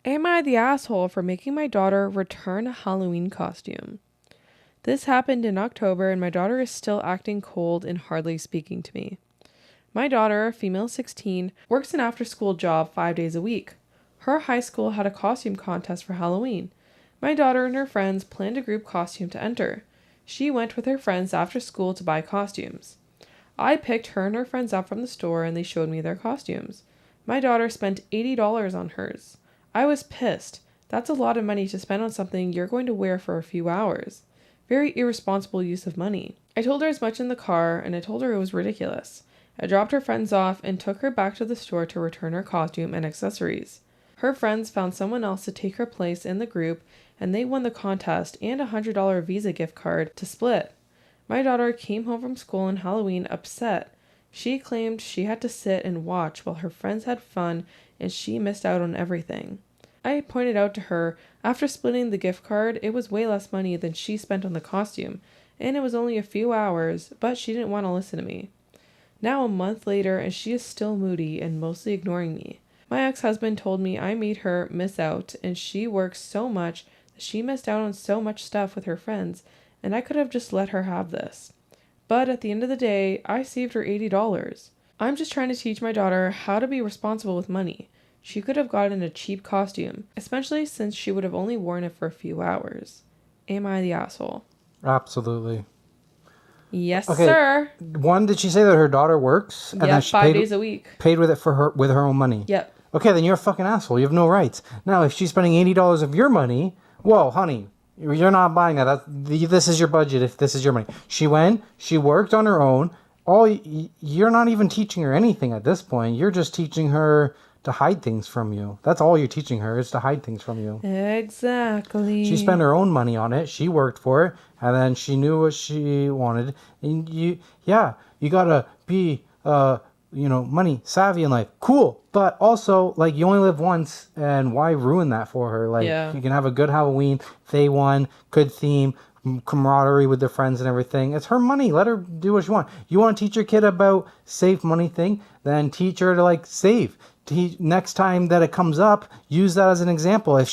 Am I the asshole for making my daughter return a Halloween costume? This happened in October and my daughter is still acting cold and hardly speaking to me. My daughter, female 16, works an after-school job 5 days a week. Her high school had a costume contest for Halloween. My daughter and her friends planned a group costume to enter. She went with her friends after school to buy costumes. I picked her and her friends up from the store and they showed me their costumes. My daughter spent $80 on hers. I was pissed. That's a lot of money to spend on something you're going to wear for a few hours. Very irresponsible use of money. I told her as much in the car and I told her it was ridiculous. I dropped her friends off and took her back to the store to return her costume and accessories. Her friends found someone else to take her place in the group and they won the contest and a $100 Visa gift card to split. My daughter came home from school on Halloween upset. She claimed she had to sit and watch while her friends had fun and she missed out on everything. I pointed out to her, after splitting the gift card, it was way less money than she spent on the costume, and it was only a few hours, but she didn't want to listen to me. Now a month later, and she is still moody and mostly ignoring me. My ex-husband told me I made her miss out, and she works so much that she missed out on so much stuff with her friends, and I could have just let her have this. But at the end of the day, I saved her $80. I'm just trying to teach my daughter how to be responsible with money. She could have gotten a cheap costume, especially since she would have only worn it for a few hours. Am I the asshole? Absolutely. Yes, okay. Sir. One, did she say that her daughter works? And that she 5 days a week. Paid with it with her own money? Yep. Okay, then you're a fucking asshole. You have no rights. Now, if she's spending $80 of your money, whoa, honey, you're not buying that. This is your budget if this is your money. She went, she worked on her own. You're not even teaching her anything at this point. You're just teaching her to hide things from you. That's all you're teaching her, is to hide things from you. Exactly. She spent her own money on it. She worked for it, and then she what she wanted. And you gotta be, money savvy in life. Cool, but also, like, you only live once, and why ruin that for her? Like, You can have a good Halloween. They won, good theme, camaraderie with their friends and everything. It's her money. Let her do what she wants. You want to teach your kid about save money thing? Then teach her to save. Next time that it comes up, use that as an example. If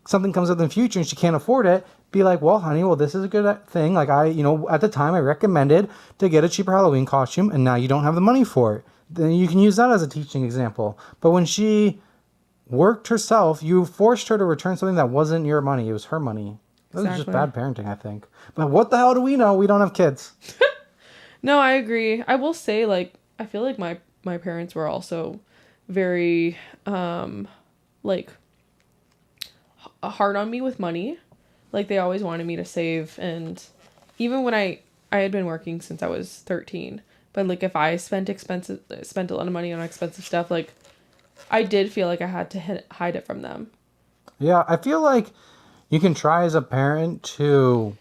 something comes up in the future and she can't afford it, be like, well, honey, this is a good thing. At the time I recommended to get a cheaper Halloween costume, and now you don't have the money for it. Then you can use that as a teaching example. But when she worked herself, you forced her to return something that wasn't your money. It was her money. That was just bad parenting, I think. But what the hell do we know? We don't have kids. No, I agree. I will say, I feel like my parents were also very, hard on me with money. They always wanted me to save, and even when I had been working since I was 13, but, if I spent a lot of money on expensive stuff, I did feel like I had to hide it from them. Yeah, I feel like you can try as a parent to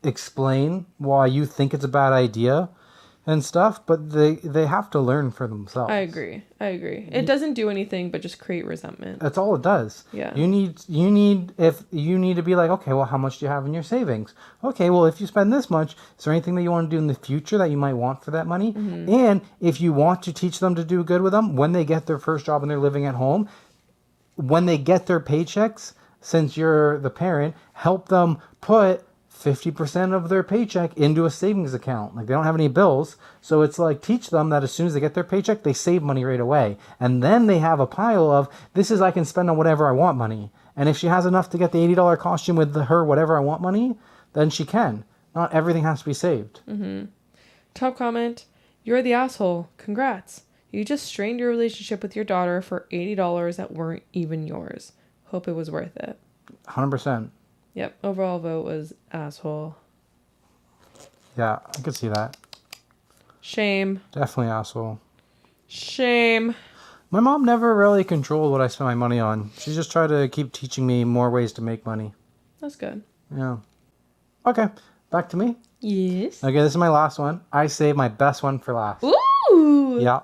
explain why you think it's a bad idea and stuff, but they have to learn for themselves. I agree. It doesn't do anything but just create resentment. That's all it does. Yeah. You need to be like, okay, well, how much do you have in your savings? Okay, well, if you spend this much, is there anything that you want to do in the future that you might want for that money? Mm-hmm. And if you want to teach them to do good with them, when they get their first job and they're living at home, when they get their paychecks, since you're the parent, help them put 50% of their paycheck into a savings account. They don't have any bills. So it's teach them that as soon as they get their paycheck, they save money right away. And then they have a pile of, I can spend on whatever I want money. And if she has enough to get the $80 costume with her whatever I want money, then she can. Not everything has to be saved. Mm-hmm. Top comment, you're the asshole. Congrats. You just strained your relationship with your daughter for $80 that weren't even yours. Hope it was worth it. 100%. Yep, overall vote was asshole. Yeah, I could see that. Shame. Definitely asshole. Shame. My mom never really controlled what I spent my money on. She just tried to keep teaching me more ways to make money. That's good. Yeah. Okay, back to me? Yes. Okay, this is my last one. I saved my best one for last. Ooh! Yeah.